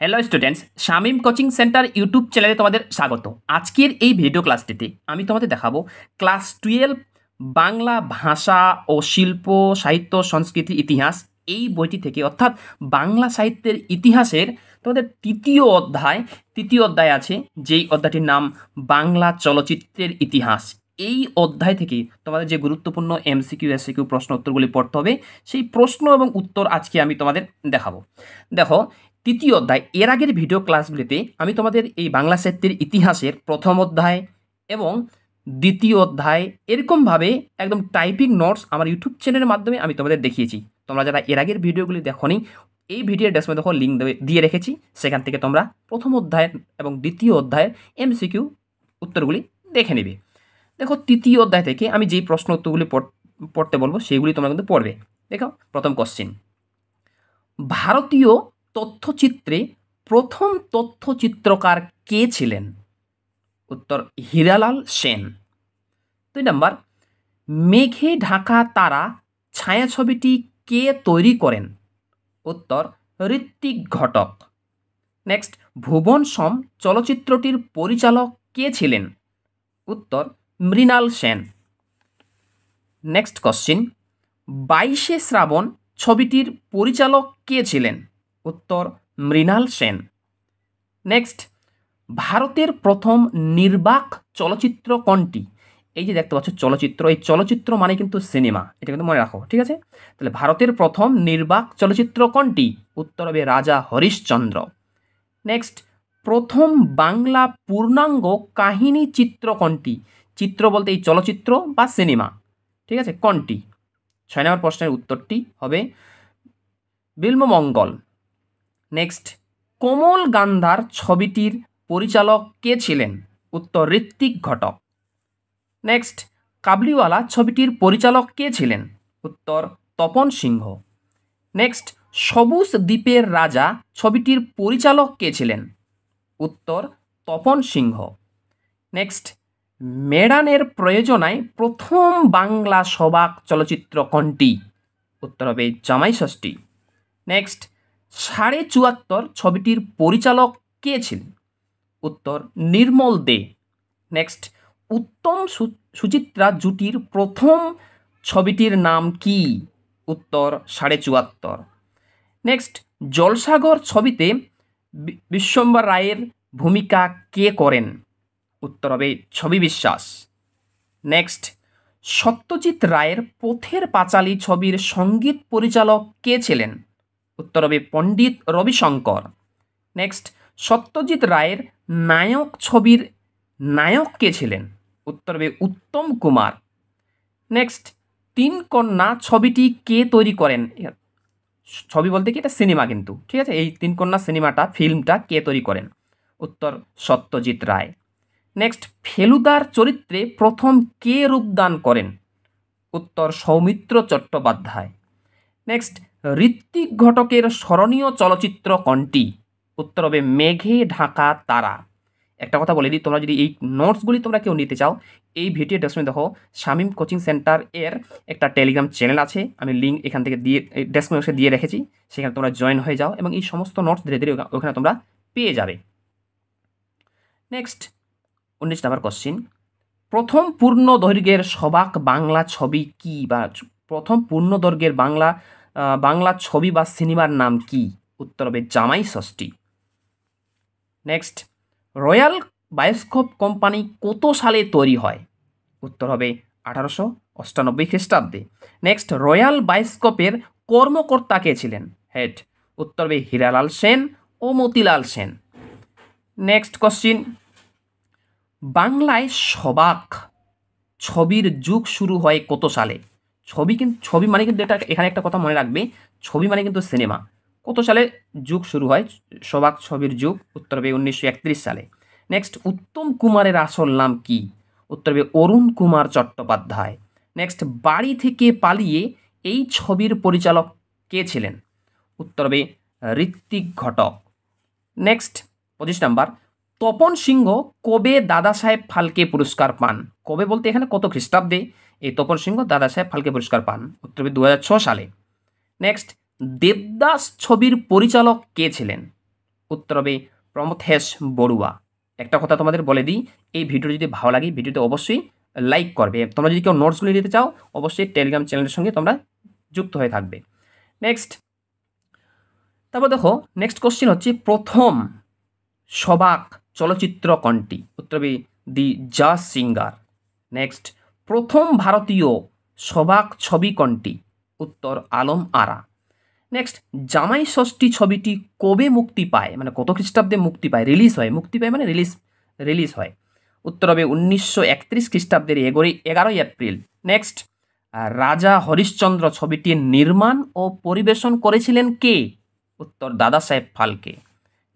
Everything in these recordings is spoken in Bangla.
Hello students, Shamim coaching centre YouTube চ্যানেলে তোমাদের স্বাগত। আজকের এই ভিডিও ক্লাসটিতে আমি তোমাদের দেখাবো ক্লাস 12 বাংলা ভাষা ও শিল্প সাহিত্য সংস্কৃতি ইতিহাস এই বইটি থেকে, অর্থাৎ বাংলা সাহিত্যের ইতিহাসের তোমাদের তৃতীয় অধ্যায় আছে, যেই অধ্যায়টির নাম বাংলা চলচ্চিত্রের ইতিহাস। এই অধ্যায় থেকে তোমাদের যে গুরুত্বপূর্ণ এমসিকিউ এসসিকিউ প্রশ্ন উত্তরগুলি পড়তে হবে, সেই প্রশ্ন এবং উত্তর আজকে আমি তোমাদের দেখাবো। দেখো, তৃতীয় অধ্যায়, এর আগের ভিডিও ক্লাসগুলিতে আমি তোমাদের এই বাংলা সাহিত্যের ইতিহাসের প্রথম অধ্যায় এবং দ্বিতীয় অধ্যায় এরকমভাবে একদম টাইপিং নোটস আমার ইউটিউব চ্যানেলের মাধ্যমে আমি তোমাদের দেখিয়েছি। তোমরা যারা এর আগের ভিডিওগুলি দেখোনি, এই ভিডিওর ডেসক্রিপশনে দেখো লিঙ্ক দিয়ে রেখেছি, সেখান থেকে তোমরা প্রথম অধ্যায় এবং দ্বিতীয় অধ্যায়ের এমসিকিউ উত্তরগুলি দেখে নেবে। দেখো, তৃতীয় অধ্যায় থেকে আমি যেই প্রশ্ন উত্তরগুলি পড়তে বলবো সেগুলি তোমরা কিন্তু পড়বে। দেখো, প্রথম কোশ্চিন, ভারতীয় তথ্যচিত্রে প্রথম তথ্যচিত্রকার কে ছিলেন? উত্তর হীরালাল সেন। 2 নম্বর, মেঘে ঢাকা তারা ছায়াছবিটি কে তৈরি করেন? উত্তর ঋত্বিক ঘটক। নেক্সট, ভুবন সোম চলচ্চিত্রটির পরিচালক কে ছিলেন? উত্তর মৃণাল সেন। নেক্সট কোশ্চিন, 22শে শ্রাবণ ছবিটির পরিচালক কে ছিলেন? উত্তর মৃণাল সেন। নেক্সট, ভারতের প্রথম নির্বাক চলচ্চিত্র কোনটি? এই যে দেখতে পাচ্ছ চলচ্চিত্র, এই চলচ্চিত্র মানে কিন্তু সিনেমা, এটা কিন্তু মনে রাখো, ঠিক আছে? তাহলে ভারতের প্রথম নির্বাক চলচ্চিত্র কোনটি? উত্তর হবে রাজা হরিশ্চন্দ্র। নেক্সট, প্রথম বাংলা পূর্ণাঙ্গ কাহিনী চিত্র কোনটি? চিত্র বলতে এই চলচ্চিত্র বা সিনেমা, ঠিক আছে, কোনটি? 6 নম্বর প্রশ্নের উত্তরটি হবে বিল্বমঙ্গল। নেক্সট, কোমল গান্ধার ছবিটির পরিচালক কে ছিলেন? উত্তর ঋত্বিক ঘটক। নেক্সট, কাবুলিওয়ালা ছবিটির পরিচালক কে ছিলেন? উত্তর তপন সিংহ। নেক্সট, সবুজ দ্বীপের রাজা ছবিটির পরিচালক কে ছিলেন? উত্তর তপন সিংহ। নেক্সট, মেডানের প্রয়োজনায় প্রথম বাংলা সবাক চলচ্চিত্র কোনটি? উত্তর হবে জামাই ষষ্ঠী। নেক্সট, 74.5 ছবিটির পরিচালক কে ছিলেন? উত্তর নির্মল দে। নেক্সট, উত্তম সুচিত্রা জুটির প্রথম ছবিটির নাম কি? উত্তর 74.5। নেক্সট, জলসাঘর ছবিতে বিশ্বম্বর রায়ের ভূমিকা কে করেন? উত্তর হবে ছবি বিশ্বাস। নেক্সট, সত্যজিৎ রায়ের পথের পাঁচালী ছবির সঙ্গীত পরিচালক কে ছিলেন? উত্তর হবে পণ্ডিত রবিশঙ্কর। নেক্সট, সত্যজিৎ রায়ের নায়ক ছবির নায়ক কে ছিলেন? উত্তর হবে উত্তম কুমার। নেক্সট, 3 কন্যা ছবিটি কে তৈরি করেন? ছবি বলতে কি, এটা সিনেমা কিন্তু, ঠিক আছে? এই 3 কন্যা সিনেমাটা, ফিল্মটা কে তৈরি করেন? উত্তর সত্যজিৎ রায়। নেক্সট, ফেলুদার চরিত্রে প্রথম কে রূপদান করেন? উত্তর সৌমিত্র চট্টোপাধ্যায়। নেক্সট, ঋত্বিক ঘটকের স্মরণীয় চলচ্চিত্র কোনটি? উত্তর হবে মেঘে ঢাকা তারা। একটা কথা বলে দিই, তোমরা যদি এই নোটসগুলি তোমরা কেউ নিতে চাও, এই ভিডিও ডেসক্রিপশনে দেখো শামীম কোচিং সেন্টার এর একটা টেলিগ্রাম চ্যানেল আছে, আমি লিঙ্ক এখান থেকে ডেসক্রিপশনে দিয়ে রেখেছি, সেখানে তোমরা জয়েন হয়ে যাও এবং এই সমস্ত নোটস ধীরে ধীরে ওখানে তোমরা পেয়ে যাবে। নেক্সট, 19 নম্বর কোশ্চিন, প্রথম পূর্ণ দৈর্ঘ্যের সবাক বাংলা ছবি কি, বা প্রথম পূর্ণ দৈর্ঘ্যের বাংলা ছবি বা সিনেমার নাম কি? উত্তর হবে জামাই ষষ্ঠী। নেক্সট, রয়্যাল বায়োস্কোপ কোম্পানি কত সালে তৈরি হয়? উত্তর হবে 1898 খ্রিস্টাব্দে। নেক্সট, রয়্যাল বায়োস্কোপের কর্মকর্তা কে ছিলেন? হেড। উত্তর হবে হীরালাল সেন ও মতিলাল সেন। নেক্সট কোশ্চিন, বাংলায় সবাক ছবির যুগ শুরু হয় কত সালে? ছবি মানে কিন্তু এটা, এখানে একটা কথা মনে রাখবে, ছবি মানে কিন্তু সিনেমা। কত সালে যুগ শুরু হয় সবাক ছবির যুগ? উত্তর হবে 1931 সালে। নেক্সট, উত্তম কুমারের আসল নাম কি? উত্তর হবে অরুণ কুমার চট্টোপাধ্যায়। নেক্সট, বাড়ি থেকে পালিয়ে এই ছবির পরিচালক কে ছিলেন? উত্তর হবে ঋত্বিক ঘটক। নেক্সট, 25 নাম্বার, তপন সিংহ কবে দাদা সাহেব ফালকে পুরস্কার পান? কবে বলতে এখানে কত খ্রিস্টাব্দে এই তপন সিংহ দাদা সাহেব ফালকে পুরস্কার পান? উত্তর হবে 2006 সালে। নেক্সট, দেবদাস ছবির পরিচালক কে ছিলেন? উত্তর হবে প্রমথেশ বড়ুয়া। একটা কথা তোমাদের বলে দিই, এই ভিডিও যদি ভালো লাগে ভিডিওতে অবশ্যই লাইক করবে। তোমরা যদি কেউ নোটসগুলি নিতে চাও অবশ্যই টেলিগ্রাম চ্যানেলের সঙ্গে তোমরা যুক্ত হয়ে থাকবে। নেক্সট, তারপর দেখো নেক্সট কোশ্চেন হচ্ছে প্রথম সবাক চলচ্চিত্র কোনটি? উত্তর হবে দি জাজ সিঙ্গার। নেক্সট, প্রথম ভারতীয় সবাক ছবি কোনটি? উত্তর আলম আরা। নেক্সট, জামাই ষষ্ঠী ছবিটি কবে মুক্তি পায়, মানে কত খ্রিস্টাব্দে মুক্তি পায়, রিলিজ হয়, মুক্তি পায় মানে রিলিজ হয়। উত্তর হবে 1931 খ্রিস্টাব্দের 11ই এপ্রিল। নেক্সট, রাজা হরিশ্চন্দ্র ছবিটির নির্মাণ ও পরিবেশন করেছিলেন কে? উত্তর দাদা সাহেব ফালকে।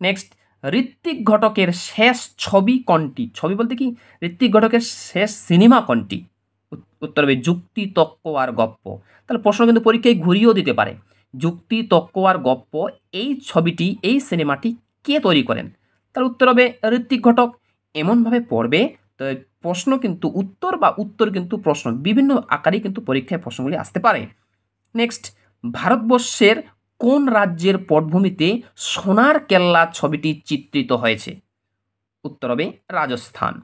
নেক্সট, ঋত্বিক ঘটকের শেষ ছবি কোনটি? ছবি বলতে কি, ঋত্বিক ঘটকের শেষ সিনেমা কোনটি? উত্তর হবে যুক্তি তক্ক আর গপ্প। তাহলে প্রশ্ন কিন্তু পরীক্ষায় ঘুরিয়েও দিতে পারে। যুক্তি তক্ক আর গপ্প এই ছবিটি, এই সিনেমাটি কে তৈরি করেন? তার উত্তর হবে ঋত্বিক ঘটক। এমনভাবে পড়বে তো প্রশ্ন কিন্তু উত্তর কিন্তু প্রশ্ন বিভিন্ন আকারেই কিন্তু পরীক্ষায় প্রশ্নগুলি আসতে পারে। নেক্সট, ভারতবর্ষের কোন রাজ্যের পটভূমিতে সোনার কেল্লা ছবিটি চিত্রিত হয়েছে? উত্তর হবে রাজস্থান।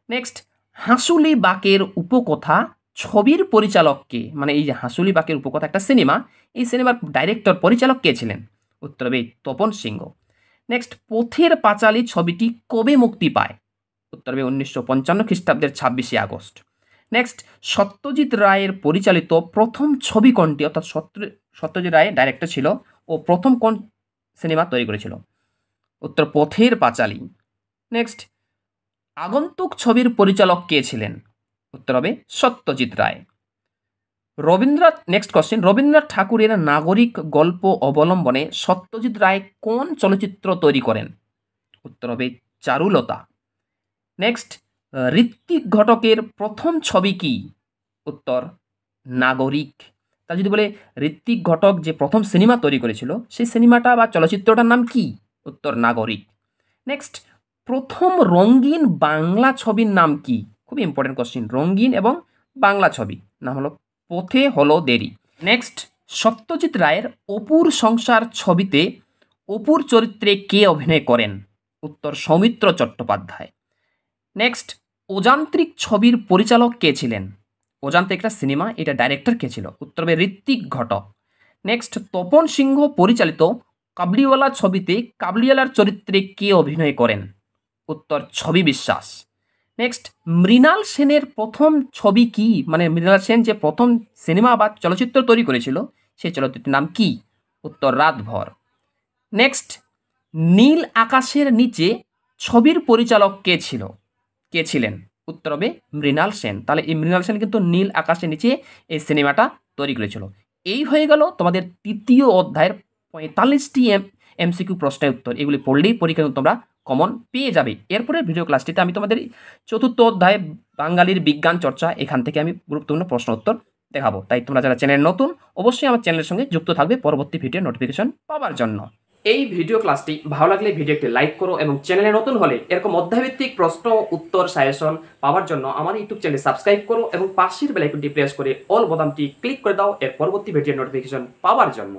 নেক্সট, হাঁসুলি বাকের উপকথা ছবির পরিচালককে, মানে এই যে হাঁসুলি বাকের উপকথা একটা সিনেমা, এই সিনেমার ডাইরেক্টর পরিচালক কে ছিলেন? উত্তর হবে তপন সিংহ। নেক্সট, পথের পাঁচালী ছবিটি কবে মুক্তি পায়? উত্তর হবে 1955 খ্রিস্টাব্দের 26শে আগস্ট। নেক্সট, সত্যজিৎ রায়ের পরিচালিত প্রথম ছবি কোনটি? অর্থাৎ সত্যজিৎ রায় ডাইরেক্টর ছিল ও প্রথম কোন সিনেমা তৈরি করেছিল? উত্তর পথের পাঁচালী। নেক্সট, আগন্তুক ছবির পরিচালক কে ছিলেন? উত্তর হবে সত্যজিৎ রায়। নেক্সট কোশ্চেন, রবীন্দ্রনাথ ঠাকুরের নাগরিক গল্প অবলম্বনে সত্যজিৎ রায় কোন চলচ্চিত্র তৈরি করেন? উত্তর হবে চারুলতা। নেক্সট, ঋত্বিক ঘটকের প্রথম ছবি কি? উত্তর নাগরিক। তা যদি বলে ঋত্বিক ঘটক যে প্রথম সিনেমা তৈরি করেছিল সেই সিনেমাটা বা চলচ্চিত্রটার নাম কি? উত্তর নাগরিক। নেক্সট, প্রথম রঙিন বাংলা ছবির নাম কি? খুব ইম্পর্টেন্ট কোশ্চেন, রঙিন এবং বাংলা ছবি নাম হলো পথে হলো দেরি। নেক্সট, সত্যজিৎ রায়ের অপুর সংসার ছবিতে অপুর চরিত্রে কে অভিনয় করেন? উত্তর সৌমিত্র চট্টোপাধ্যায়। নেক্সট, অযান্ত্রিক ছবির পরিচালক কে ছিলেন? অযান্ত্রিক একটা সিনেমা, এটা ডাইরেক্টর কে ছিল? উত্তর হবে ঋত্বিক ঘটক। নেক্সট, তপন সিংহ পরিচালিত কাবলিওয়ালা ছবিতে কাবলিওয়ালার চরিত্রে কে অভিনয় করেন? উত্তর ছবি বিশ্বাস। নেক্সট, মৃণাল সেনের প্রথম ছবি কি, মানে মৃণাল সেন যে প্রথম সিনেমা বা চলচ্চিত্র তৈরি করেছিল সেই চলচ্চিত্রের নাম কি? উত্তর রাতভর। নেক্সট, নীল আকাশের নিচে ছবির পরিচালক কে ছিলেন? উত্তর হবে মৃণাল সেন। তাহলে এই মৃণাল সেন কিন্তু নীল আকাশের নিচে এই সিনেমাটা তৈরি করেছিল। এই হয়ে গেল তোমাদের তৃতীয় অধ্যায়ের 45টি এমসিকিউ প্রশ্নের উত্তর। এগুলি পড়লেই পরীক্ষা তোমরা কমন পেয়ে যাবে। এরপরে ভিডিও ক্লাসটিতে আমি তোমাদের চতুর্থ অধ্যায় বাঙালির বিজ্ঞান চর্চা, এখান থেকে আমি গুরুত্বপূর্ণ প্রশ্ন উত্তর দেখাবো। তাই তোমরা যারা চ্যানেল নতুন অবশ্যই আমার চ্যানেলের সঙ্গে যুক্ত থাকবে পরবর্তী ভিডিও নোটিফিকেশন পাওয়ার জন্য। এই ভিডিও ক্লাসটি ভালো লাগলে ভিডিওটি লাইক করো এবং চ্যানেলে নতুন হলে এরকম অধ্যায়ভিত্তিক প্রশ্ন উত্তর সাজেশন পাওয়ার জন্য আমার ইউটিউব চ্যানেল সাবস্ক্রাইব করো এবং পাশের বেল আইকনটি প্রেস করে অল বোতামটি ক্লিক করে দাও এর পরবর্তী ভিডিও নোটিফিকেশন পাওয়ার জন্য।